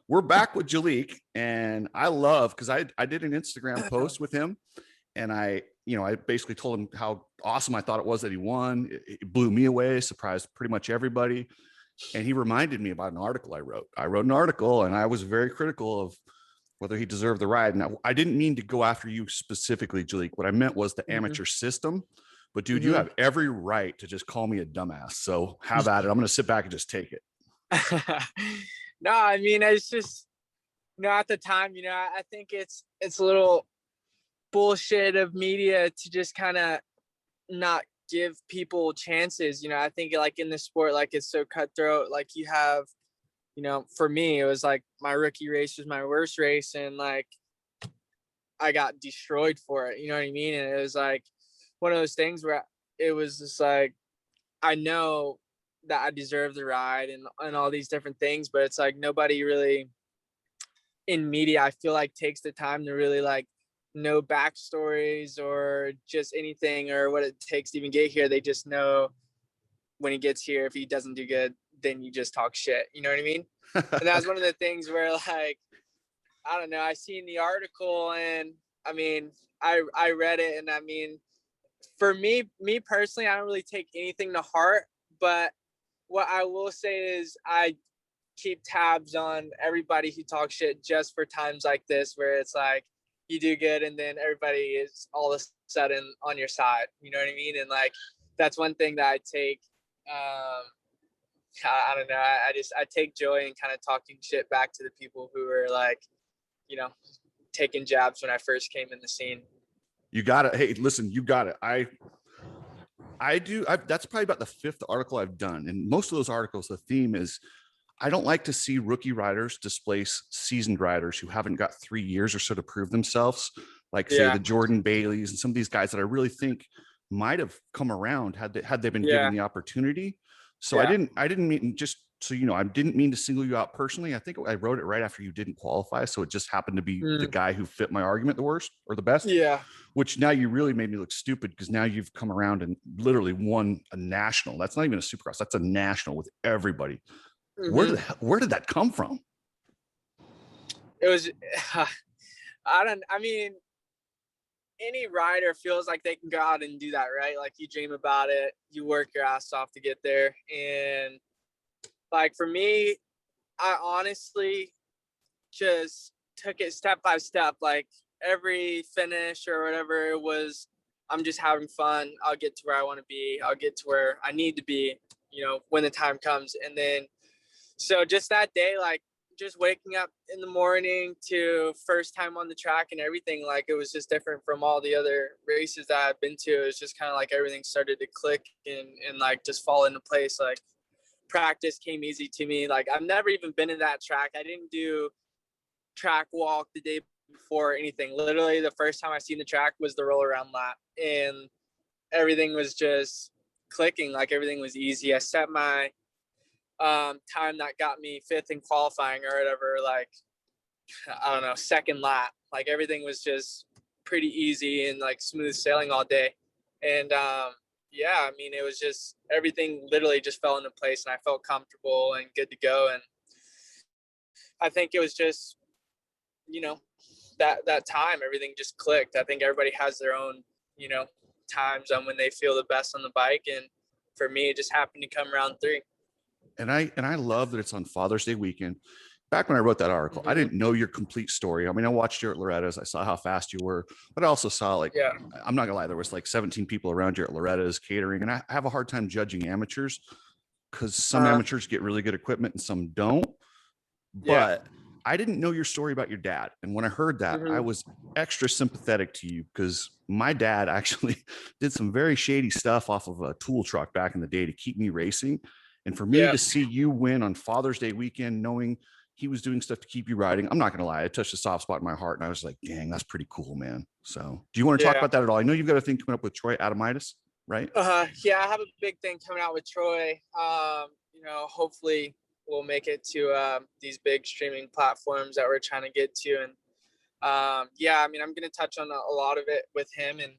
we're back with Jalek, and I love because I did an Instagram post with him, and I basically told him how awesome I thought it was that he won. It blew me away, surprised pretty much everybody, and he reminded me about an article I wrote. I wrote an article, and I was very critical of whether he deserved the ride. Now, I didn't mean to go after you specifically, Jalek. What I meant was the amateur system. But dude, you have every right to just call me a dumbass. So have at it. I'm going to sit back and just take it. No, I mean, it's just, at the time, I think it's a little bullshit of media to just kind of not give people chances. I think like in the sport, like it's so cutthroat. Like you have, for me, it was like my rookie race was my worst race, and like I got destroyed for it. You know what I mean? And it was like one of those things where it was just like, I know that I deserve the ride and all these different things, but it's like nobody really in media, I feel like, takes the time to really like know backstories or just anything or what it takes to even get here. They just know when he gets here, if he doesn't do good, then you just talk shit. You know what I mean? And that was one of the things where like, I don't know, I seen the article and I mean, I read it, and I mean, for me personally, I don't really take anything to heart, but what I will say is I keep tabs on everybody who talks shit just for times like this, where it's like you do good and then everybody is all of a sudden on your side. You know what I mean? And like, that's one thing that I take, I don't know. I take joy in kind of talking shit back to the people who are like, taking jabs when I first came in the scene. You got it. Hey, listen, you got it. That's probably about the fifth article I've done. And most of those articles, the theme is I don't like to see rookie riders displace seasoned riders who haven't got 3 years or so to prove themselves. Like say the Jordan Baileys and some of these guys that I really think might have come around had they been given the opportunity. So I didn't mean, just so you know, I didn't mean to single you out personally. I think I wrote it right after you didn't qualify. So it just happened to be the guy who fit my argument the worst or the best. Yeah. Which now you really made me look stupid because now you've come around and literally won a national. That's not even a supercross. That's a national with everybody. Where did that come from? It was, I mean, any rider feels like they can go out and do that, right? Like you dream about it, you work your ass off to get there. And like for me, I honestly just took it step by step. Like every finish or whatever it was, I'm just having fun. I'll get to where I want to be. I'll get to where I need to be, when the time comes. And then, so just that day, like just waking up in the morning to first time on the track and everything, like it was just different from all the other races that I've been to. It was just kind of like everything started to click and like just fall into place. Like practice came easy to me. Like I've never even been in that track. I didn't do track walk the day before or anything. Literally the first time I seen the track was the roll around lap, and everything was just clicking. Like everything was easy. I set my time that got me fifth in qualifying or whatever, like, I don't know, second lap. Like everything was just pretty easy and like smooth sailing all day. And I mean, it was just, everything literally just fell into place and I felt comfortable and good to go. And I think it was just, that time, everything just clicked. I think everybody has their own, times on when they feel the best on the bike. And for me, it just happened to come round 3. And I love that it's on Father's Day weekend. Back when I wrote that article, I didn't know your complete story. I mean, I watched you at Loretta's. I saw how fast you were, but I also saw I'm not gonna lie, there was like 17 people around you at Loretta's catering. And I have a hard time judging amateurs because some amateurs get really good equipment and some don't. But I didn't know your story about your dad. And when I heard that, I was extra sympathetic to you because my dad actually did some very shady stuff off of a tool truck back in the day to keep me racing. And for me to see you win on Father's Day weekend, knowing he was doing stuff to keep you riding, I'm not going to lie, it touched a soft spot in my heart. And I was like, dang, that's pretty cool, man. So do you want to talk about that at all? I know you've got a thing coming up with Troy Adamitis, right? Yeah, I have a big thing coming out with Troy. Hopefully we'll make it to these big streaming platforms that we're trying to get to. And I mean, I'm going to touch on a lot of it with him. And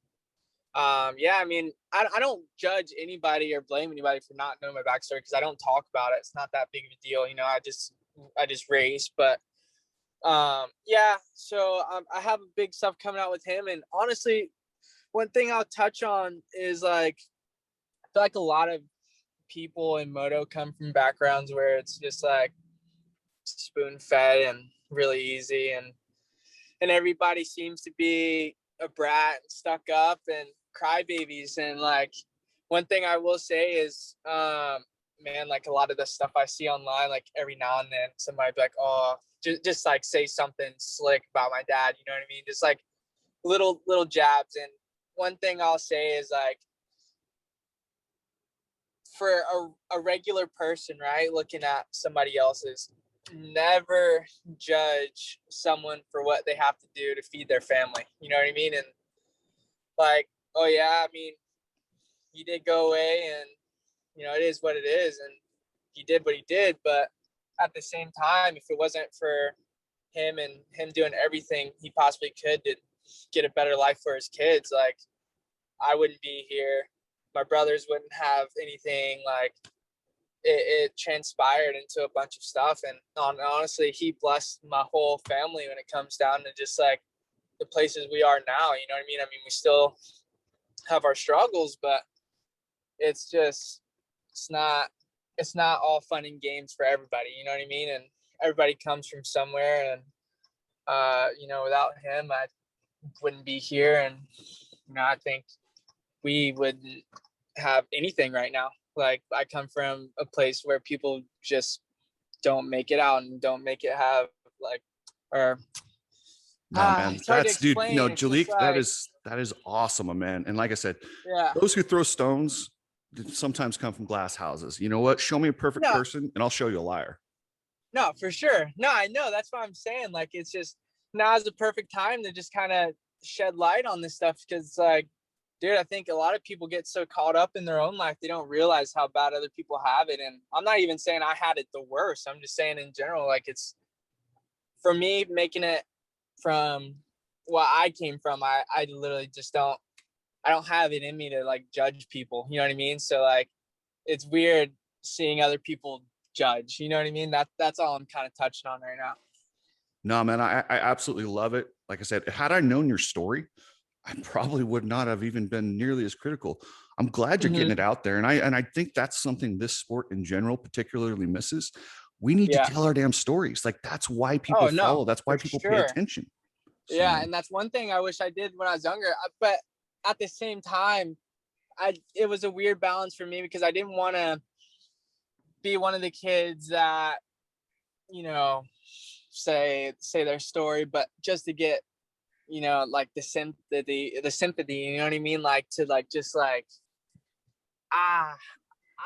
I mean, I don't judge anybody or blame anybody for not knowing my backstory because I don't talk about it. It's not that big of a deal. I just race. But Yeah, so I have big stuff coming out with him, and honestly, one thing I'll touch on is like I feel like a lot of people in moto come from backgrounds where it's just like spoon fed and really easy, and everybody seems to be a brat and stuck up and crybabies. And like one thing I will say is man, like a lot of the stuff I see online, like every now and then somebody be like, oh, just like say something slick about my dad, you know what I mean? Just like little jabs. And one thing I'll say is like for a regular person, right, looking at somebody else's, never judge someone for what they have to do to feed their family. You know what I mean? And like, oh yeah, I mean, he did go away, and you know, it is what it is, and he did what he did. But at the same time, if it wasn't for him and him doing everything he possibly could to get a better life for his kids, like I wouldn't be here. My brothers wouldn't have anything. Like it transpired into a bunch of stuff, and honestly, he blessed my whole family when it comes down to just like the places we are now. You know what I mean? I mean, we still have our struggles, but it's just it's not all fun and games for everybody. You know what I mean? And everybody comes from somewhere, and you know, without him, I wouldn't be here, and you know, I think we wouldn't have anything right now. Like I come from a place where people just don't make it out and don't make it have like, or No, man, it's hard to that's dude. No, explain. It's just Jalek, like, that is awesome, man. And like I said, yeah, those who throw stones sometimes come from glass houses. You know what? Show me a perfect no, person, and I'll show you a liar. no, for sure. No, I know. That's what I'm saying. Like, it's just now is the perfect time to just kind of shed light on this stuff because, like, dude, I think a lot of people get so caught up in their own life they don't realize how bad other people have it. And I'm not even saying I had it the worst. I'm just saying in general, like, it's for me making it from what I came from. I literally just don't. I don't have it in me to like judge people. You know what I mean? So like, it's weird seeing other people judge. You know what I mean? That's all I'm kind of touching on right now. No, man, I absolutely love it. Like I said, had I known your story, I probably would not have even been nearly as critical. I'm glad you're getting Mm-hmm. it out there. And I think that's something this sport in general particularly misses. We need to Yeah. tell our damn stories. Like that's why people Oh no, follow. That's why for people pay sure. attention. Yeah, So and that's one thing I wish I did when I was younger. But at the same time, it was a weird balance for me because I didn't want to be one of the kids that you know say their story, but just to get like the sympathy. You know what I mean? Like to like just like ah.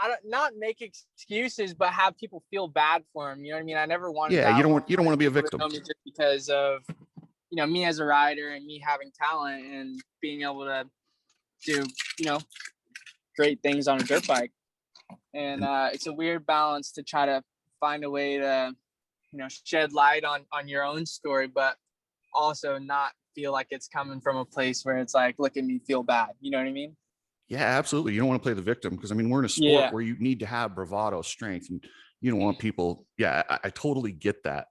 I don't not make excuses, but have people feel bad for him. You know what I mean? I never wanted yeah, that. I you don't want wanted to be a people to victim. know me just because of me as a rider and me having talent and being able to do great things on a dirt bike. And And it's a weird balance to try to find a way to shed light on your own story, but also not feel like it's coming from a place where it's like, look at me, feel bad. You know what I mean? yeah, absolutely. You don't want to play the victim because I mean, we're in a sport Yeah. where you need to have bravado, strength, and you don't want people. Yeah, I totally get that.